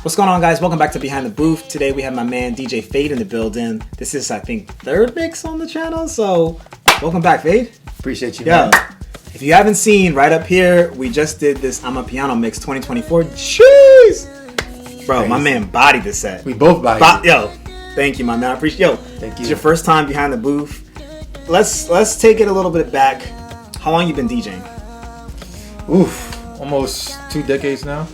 What's going on, guys? Welcome back to Behind the Booth. Today we have my man DJ Fade in the building. This is, I think, third mix on the channel, so welcome back, Fade. Appreciate you, man. If you haven't seen, right up here, we just did this I'm a Piano Mix 2024. Jeez! Bro, my man bodied the set. We both bodied Yo, thank you, my man. I appreciate Yo, thank you. It's your first time behind the booth. Let's take it a little bit back. How long you been DJing? Almost 2 decades now.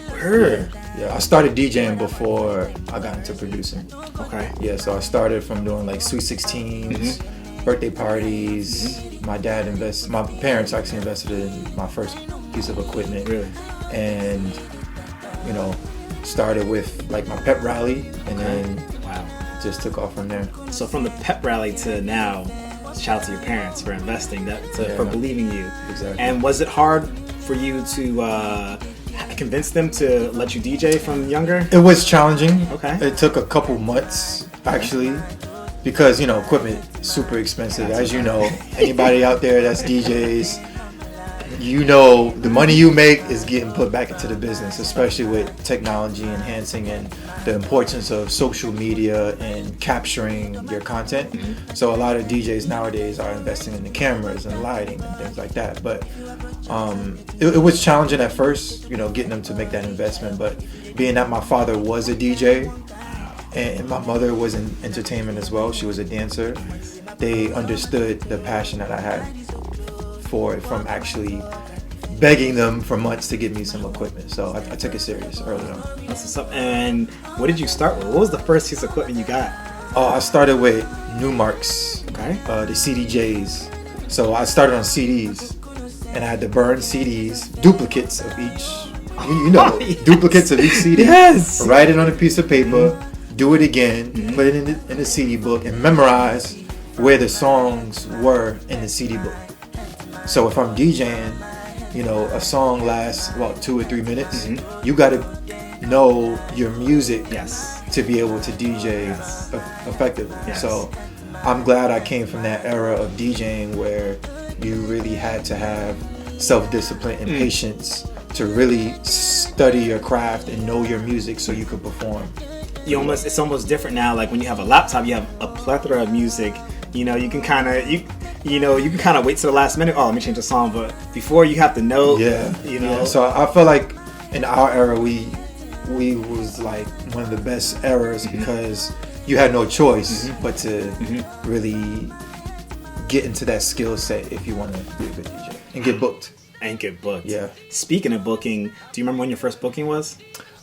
Word. Yeah, I started DJing before I got into producing. Okay. Yeah, so I started from doing like Sweet 16s, birthday parties. My parents actually invested in my first piece of equipment. Really? And, started with like my pep rally and then just took off from there. So from the pep rally to now, shout out to your parents for investing, for believing you. Exactly. And was it hard for you to convince them to let you DJ from younger? It was challenging. Okay. It took a couple months actually, because equipment super expensive. As you know, anybody out there that's DJs, the money you make is getting put back into the business, especially with technology enhancing and the importance of social media and capturing your content. So a lot of DJs nowadays are investing in the cameras and lighting and things like that. But it was challenging at first, getting them to make that investment. But being that my father was a DJ and my mother was in entertainment as well, she was a dancer, they understood the passion that I had for it, from actually begging them for months to give me some equipment. So I took it serious early on. That's what's up. And what did you start with? What was the first piece of equipment you got? I started with Newmarks, Okay. the CDJs. So I started on CDs, and I had to burn CDs, duplicates of each, Yes. duplicates of each CD. Yes. Write it on a piece of paper, do it again, put it in the CD book, and memorize where the songs were in the CD book. So if I'm DJing, a song lasts about 2 or 3 minutes. You got to know your music to be able to DJ effectively. Yes. So I'm glad I came from that era of DJing where you really had to have self-discipline and patience to really study your craft and know your music so you could perform. It's almost different now. Like when you have a laptop, you have a plethora of music. You can kind of you can kind of wait till the last minute. Oh, let me change the song. But before, you have to know. Yeah. So I feel like in our era, we was like one of the best eras because you had no choice but to really get into that skill set if you want to be a good DJ and get booked. Yeah. Speaking of booking, do you remember when your first booking was?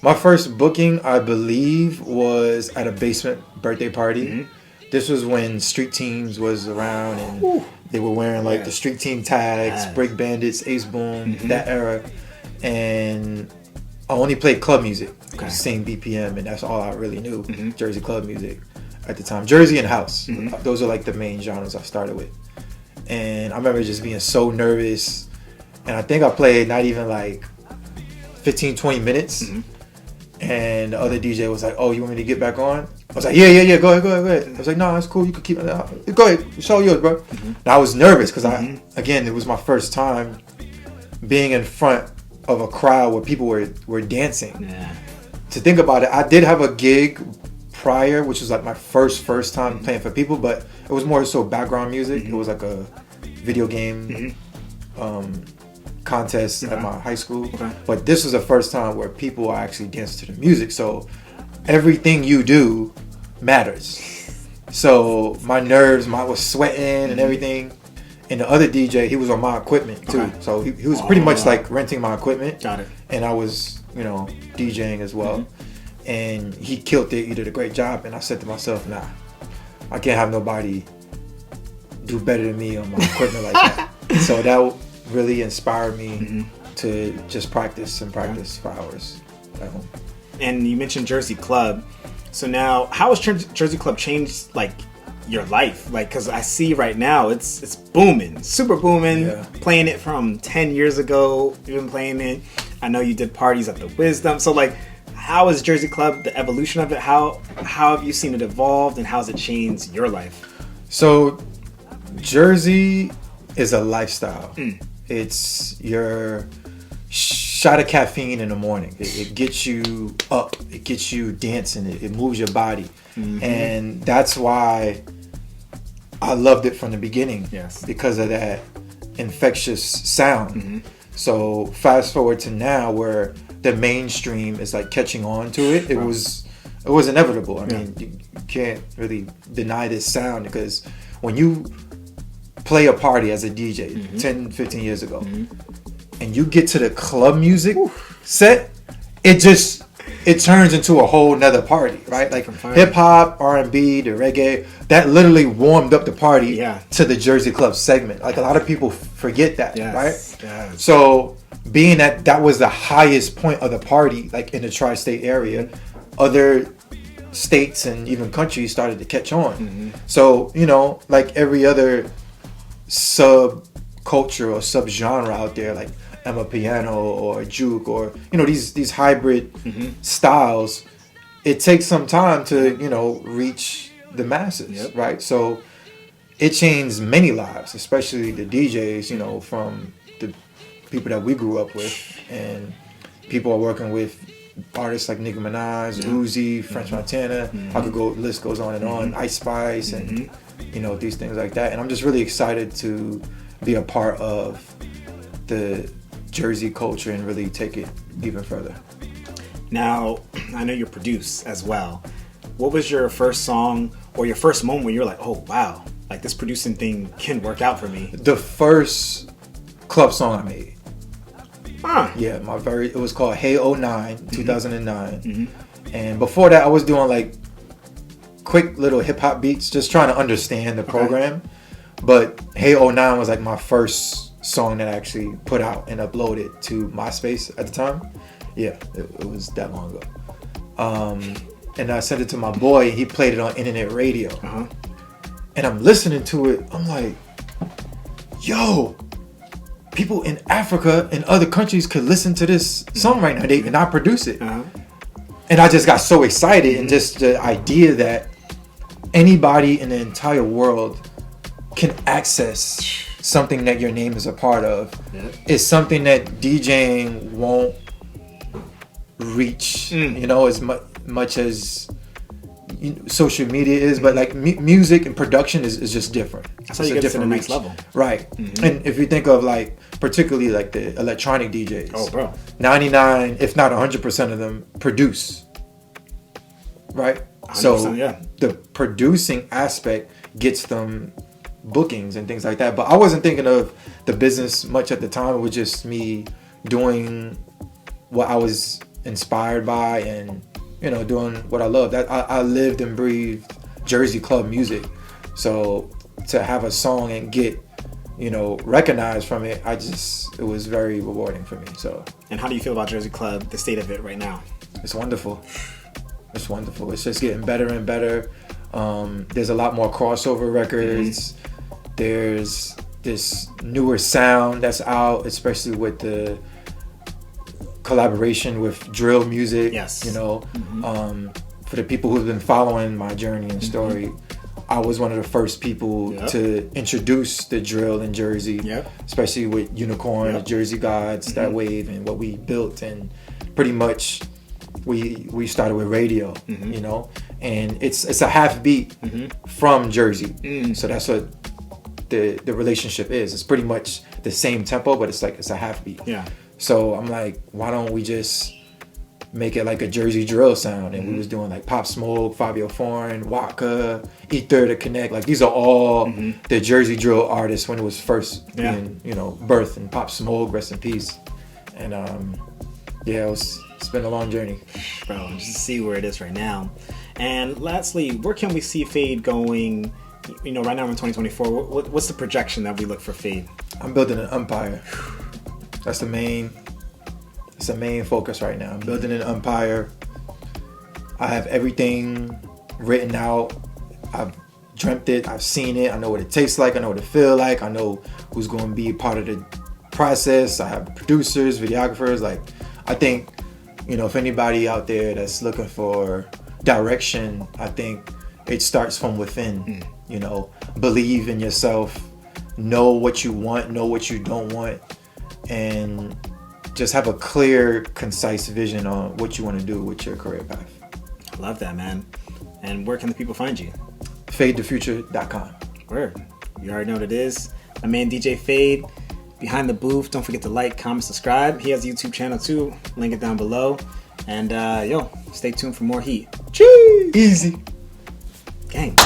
My first booking, I believe, was at a basement birthday party. This was when Street Teams was around and they were wearing like the Street Team tags, Break Bandits, Ace Boom, that era. And I only played club music, same BPM, and that's all I really knew, Jersey club music at the time. Jersey and house, those are like the main genres I started with. And I remember just being so nervous. And I think I played not even like 15, 20 minutes. And the other DJ was like, "Oh, you want me to get back on?" I was like, yeah, go ahead. I was like, "No, that's cool. You can keep it. Go ahead, show yours, bro." And I was nervous because again, it was my first time being in front of a crowd where people were dancing. To think about it, I did have a gig prior, which was like my first time playing for people, but it was more so background music. It was like a video game contest at my high school, but this was the first time where people are actually dancing to the music, so everything you do matters. So my nerves, I was sweating and everything, and the other DJ, he was on my equipment too, so he was pretty much like renting my equipment. Got it. And I was DJing as well, and he killed it. He did a great job, and I said to myself, nah, I can't have nobody do better than me on my equipment like that. So that really inspired me to just practice for hours at home. And you mentioned Jersey Club. So now, how has Jersey Club changed like your life? Like, because I see right now it's booming, super booming. Playing it from 10 years ago, you've been playing it. I know you did parties at the Wisdom. So like, how is Jersey Club, the evolution of it? How have you seen it evolve, and how has it changed your life? So Jersey is a lifestyle. It's your shot of caffeine in the morning. It gets you up. It gets you dancing. It moves your body. And that's why I loved it from the beginning. Yes. Because of that infectious sound. So fast forward to now where the mainstream is like catching on to it. It was inevitable. I mean, you can't really deny this sound, because when you play a party as a DJ 10, 15 years ago, and you get to the club music set, it turns into a whole nother party, right? Like hip hop, R&B, the reggae, that literally warmed up the party to the Jersey Club segment. Like, a lot of people forget that, right? Yes. So being that was the highest point of the party, like in the tri-state area, other states and even countries started to catch on. So, you know, like every other subculture or subgenre out there, like Amapiano or juke, or, you know, these hybrid styles, it takes some time to, you know, reach the masses, right? So it changed many lives, especially the DJs, you know, from the people that we grew up with, and people are working with artists like Nicki Minaj, Uzi, French Montana. I could go, list goes on and on. Ice Spice, and you know, these things like that. And I'm just really excited to be a part of the Jersey culture and really take it even further. Now, I know you produce as well. What was your first song or your first moment where you're like, oh wow, like this producing thing can work out for me? The first club song I made. Yeah, it was called Hey 09, 2009. And before that, I was doing like quick little hip hop beats, just trying to understand the program. But Hey 09 was like my first song that I actually put out and uploaded to MySpace at the time. Yeah, it was that long ago. And I sent it to my boy, and he played it on internet radio. And I'm listening to it, I'm like, yo, people in Africa and other countries could listen to this song right now, and I produce it. And I just got so excited, and just the idea that anybody in the entire world can access something that your name is a part of is something that DJing won't reach, you know, as much as social media is, but like music and production is just different. That's how you get to the next level, right? And if you think of like particularly like the electronic DJs, 99, if not 100% of them produce, right? So the producing aspect gets them bookings and things like that. But I wasn't thinking of the business much at the time. It was just me doing what I was inspired by, and you know, doing what I love. That I lived and breathed Jersey club music. So to have a song and get, you know, recognized from it, it was very rewarding for me. So. And how do you feel about Jersey Club, the state of it right now? It's wonderful. It's wonderful. It's just getting better and better. There's a lot more crossover records. There's this newer sound that's out, especially with the collaboration with drill music. You know, for the people who've been following my journey and story, I was one of the first people to introduce the drill in Jersey, especially with Unicorn, the Jersey Gods, that wave, and what we built. And pretty much we started with radio, you know, and it's a half beat from Jersey. So that's what the relationship is. It's pretty much the same tempo, but it's a half beat. So I'm like, why don't we just make it like a Jersey drill sound? And we was doing like Pop Smoke, Fabio Foreign, Waka, Ether to Connect. Like these are all the Jersey drill artists when it was first being, you know, birthed. And Pop Smoke, rest in peace. And it's been a long journey. Bro, just to see where it is right now. And lastly, where can we see Fade going? You know, right now we're in 2024. What's the projection that we look for Fade? I'm building an empire. That's the main focus right now. I'm building an empire. I have everything written out. I've dreamt it. I've seen it. I know what it tastes like. I know what it feels like. I know who's going to be a part of the process. I have producers, videographers. Like, I think, you know, if anybody out there that's looking for direction, I think it starts from within. You know, believe in yourself. Know what you want. Know what you don't want. And just have a clear, concise vision on what you want to do with your career path. I love that, man. And where can the people find you? FadeTheFuture.com. Word. You already know what it is. My man DJ Fade, behind the booth. Don't forget to like, comment, subscribe. He has a YouTube channel too. Link it down below. And stay tuned for more heat. Cheese! Easy. Gang.